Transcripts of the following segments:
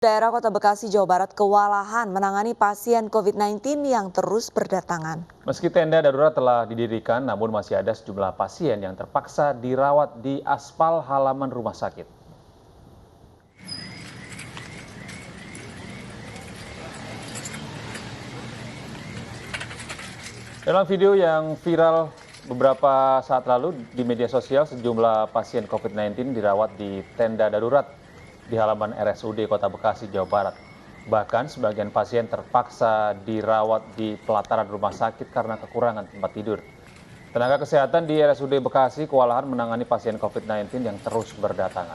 Daerah Kota Bekasi, Jawa Barat kewalahan menangani pasien COVID-19 yang terus berdatangan. Meski tenda darurat telah didirikan, namun masih ada sejumlah pasien yang terpaksa dirawat di aspal halaman rumah sakit. Dalam video yang viral beberapa saat lalu di media sosial, sejumlah pasien COVID-19 dirawat di tenda darurat di halaman RSUD Kota Bekasi, Jawa Barat. Bahkan sebagian pasien terpaksa dirawat di pelataran rumah sakit karena kekurangan tempat tidur. Tenaga kesehatan di RSUD Bekasi kewalahan menangani pasien COVID-19 yang terus berdatangan.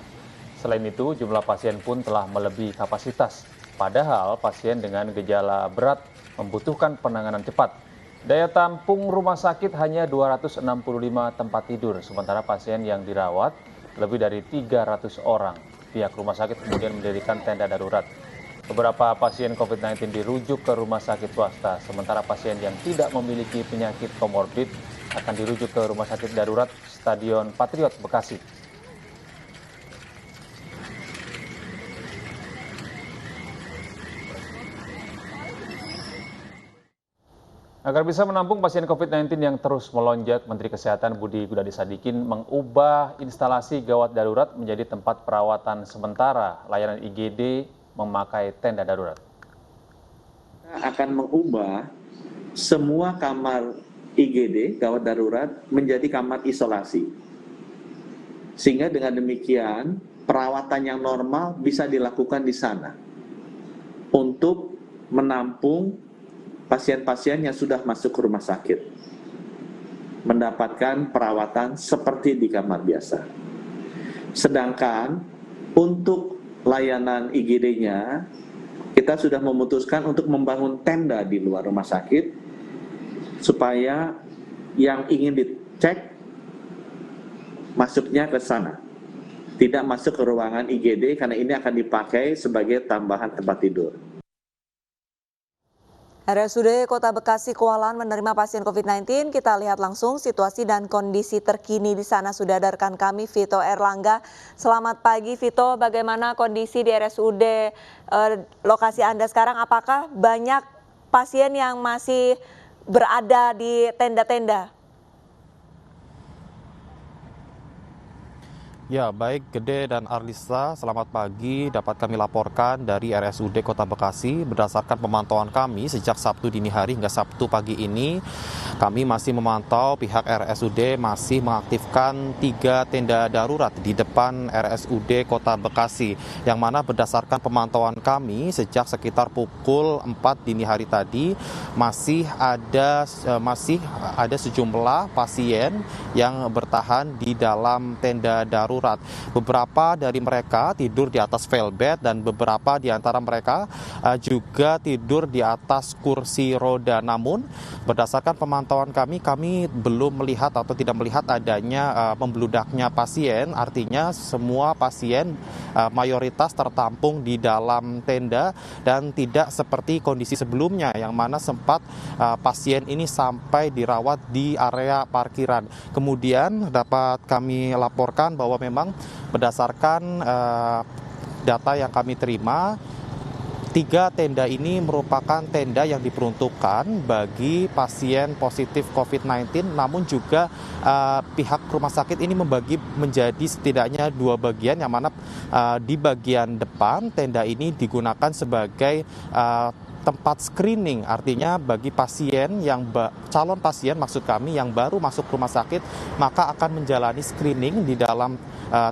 Selain itu, jumlah pasien pun telah melebihi kapasitas. Padahal pasien dengan gejala berat membutuhkan penanganan cepat. Daya tampung rumah sakit hanya 265 tempat tidur, sementara pasien yang dirawat lebih dari 300 orang. Pihak rumah sakit kemudian mendirikan tenda darurat. Beberapa pasien COVID-19 dirujuk ke rumah sakit swasta, sementara pasien yang tidak memiliki penyakit komorbid akan dirujuk ke rumah sakit darurat Stadion Patriot Bekasi. Agar bisa menampung pasien COVID-19 yang terus melonjak, Menteri Kesehatan Budi Gunadi Sadikin mengubah instalasi gawat darurat menjadi tempat perawatan sementara. Layanan IGD memakai tenda darurat. Kita akan mengubah semua kamar IGD, gawat darurat, menjadi kamar isolasi. Sehingga dengan demikian, perawatan yang normal bisa dilakukan di sana untuk menampung pasien-pasien yang sudah masuk ke rumah sakit mendapatkan perawatan seperti di kamar biasa. Sedangkan untuk layanan IGD-nya, kita sudah memutuskan untuk membangun tenda di luar rumah sakit supaya yang ingin dicek masuknya ke sana, tidak masuk ke ruangan IGD karena ini akan dipakai sebagai tambahan tempat tidur. RSUD Kota Bekasi kewalahan menerima pasien COVID-19. Kita lihat langsung situasi dan kondisi terkini di sana. Sudah ada rekan kami Vito Erlangga. Selamat pagi Vito, bagaimana kondisi di RSUD lokasi Anda sekarang? Apakah banyak pasien yang masih berada di tenda-tenda? Ya, baik Gede dan Arlisa, selamat pagi. Dapat kami laporkan dari RSUD Kota Bekasi. Berdasarkan pemantauan kami sejak Sabtu dini hari hingga Sabtu pagi ini, kami masih memantau pihak RSUD masih mengaktifkan 3 tenda darurat di depan RSUD Kota Bekasi. Yang mana berdasarkan pemantauan kami sejak sekitar pukul 4 dini hari tadi, masih ada sejumlah pasien yang bertahan di dalam tenda darurat. Beberapa dari mereka tidur di atas velbed dan beberapa di antara mereka juga tidur di atas kursi roda. Namun berdasarkan pemantauan kami belum melihat atau tidak melihat adanya membludaknya pasien. Artinya semua pasien mayoritas tertampung di dalam tenda dan tidak seperti kondisi sebelumnya yang mana sempat pasien ini sampai dirawat di area parkiran. Kemudian dapat kami laporkan bahwa memang berdasarkan data yang kami terima, 3 tenda ini merupakan tenda yang diperuntukkan bagi pasien positif COVID-19, namun juga pihak rumah sakit ini membagi menjadi setidaknya 2 bagian, yang mana di bagian depan tenda ini digunakan sebagai tempat screening, artinya bagi pasien yang calon pasien maksud kami yang baru masuk rumah sakit maka akan menjalani screening di dalam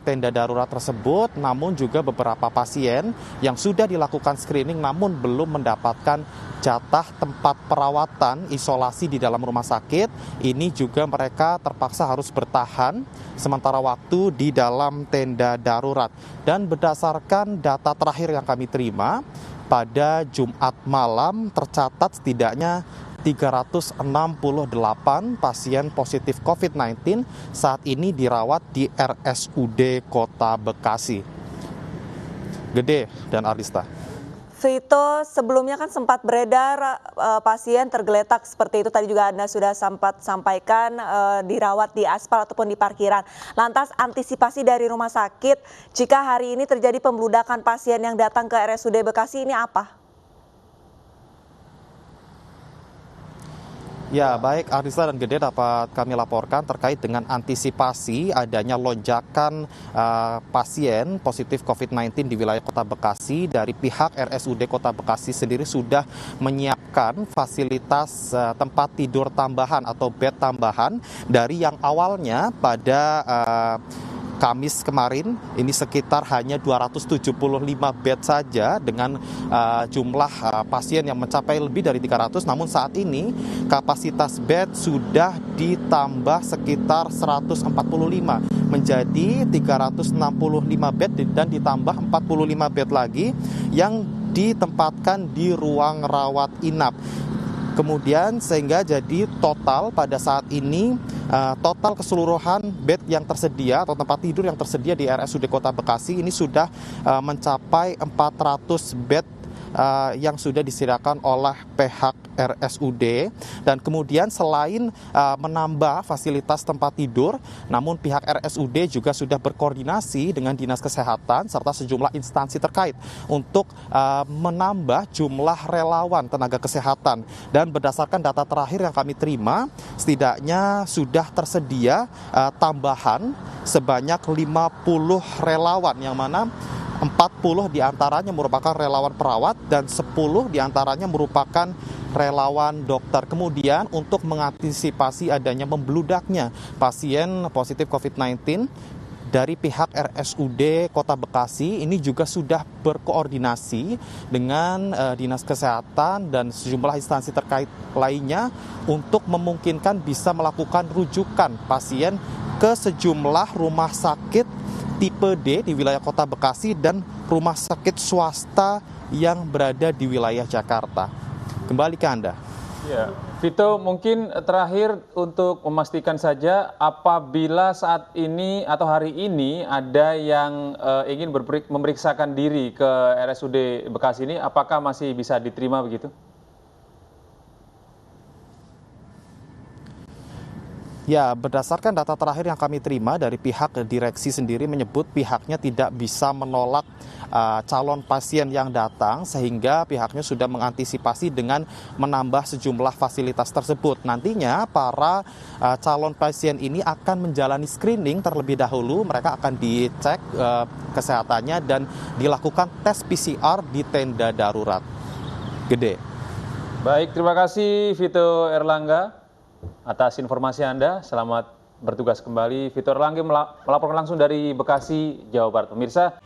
tenda darurat tersebut. Namun juga beberapa pasien yang sudah dilakukan screening namun belum mendapatkan jatah tempat perawatan isolasi di dalam rumah sakit, ini juga mereka terpaksa harus bertahan sementara waktu di dalam tenda darurat. Dan berdasarkan data terakhir yang kami terima, pada Jumat malam tercatat setidaknya 368 pasien positif COVID-19 saat ini dirawat di RSUD Kota Bekasi. Gede dan Arista. Vito, sebelumnya kan sempat beredar pasien tergeletak seperti itu, tadi juga Anda sudah sempat sampaikan dirawat di aspal ataupun di parkiran. Lantas antisipasi dari rumah sakit jika hari ini terjadi pembludakan pasien yang datang ke RSUD Bekasi ini apa? Ya, baik Arisa dan Gede, dapat kami laporkan terkait dengan antisipasi adanya lonjakan pasien positif COVID-19 di wilayah Kota Bekasi. Dari pihak RSUD Kota Bekasi sendiri sudah menyiapkan fasilitas tempat tidur tambahan atau bed tambahan dari yang awalnya pada Kamis kemarin ini sekitar hanya 275 bed saja dengan jumlah pasien yang mencapai lebih dari 300, namun saat ini kapasitas bed sudah ditambah sekitar 145 menjadi 365 bed dan ditambah 45 bed lagi yang ditempatkan di ruang rawat inap. Kemudian sehingga jadi total pada saat ini total keseluruhan bed yang tersedia atau tempat tidur yang tersedia di RSUD Kota Bekasi ini sudah mencapai 400 bed yang sudah disediakan oleh pihak RSUD. Dan kemudian selain menambah fasilitas tempat tidur, namun pihak RSUD juga sudah berkoordinasi dengan Dinas Kesehatan serta sejumlah instansi terkait untuk menambah jumlah relawan tenaga kesehatan. Dan berdasarkan data terakhir yang kami terima, setidaknya sudah tersedia tambahan sebanyak 50 relawan, yang mana 40 diantaranya merupakan relawan perawat dan 10 diantaranya merupakan relawan dokter. Kemudian untuk mengantisipasi adanya membludaknya pasien positif COVID-19, dari pihak RSUD Kota Bekasi ini juga sudah berkoordinasi dengan Dinas Kesehatan dan sejumlah instansi terkait lainnya untuk memungkinkan bisa melakukan rujukan pasien ke sejumlah rumah sakit tipe D di wilayah Kota Bekasi dan rumah sakit swasta yang berada di wilayah Jakarta. Kembali ke Anda. Ya, Vito, mungkin terakhir untuk memastikan saja apabila saat ini atau hari ini ada yang ingin memeriksakan diri ke RSUD Bekasi ini, apakah masih bisa diterima begitu? Ya, berdasarkan data terakhir yang kami terima dari pihak direksi sendiri menyebut pihaknya tidak bisa menolak calon pasien yang datang, sehingga pihaknya sudah mengantisipasi dengan menambah sejumlah fasilitas tersebut. Nantinya para calon pasien ini akan menjalani screening terlebih dahulu, mereka akan dicek kesehatannya dan dilakukan tes PCR di tenda darurat. Gede. Baik, terima kasih Vito Erlangga atas informasi Anda. Selamat bertugas kembali. Vito Erlangga melaporkan langsung dari Bekasi, Jawa Barat. Pemirsa.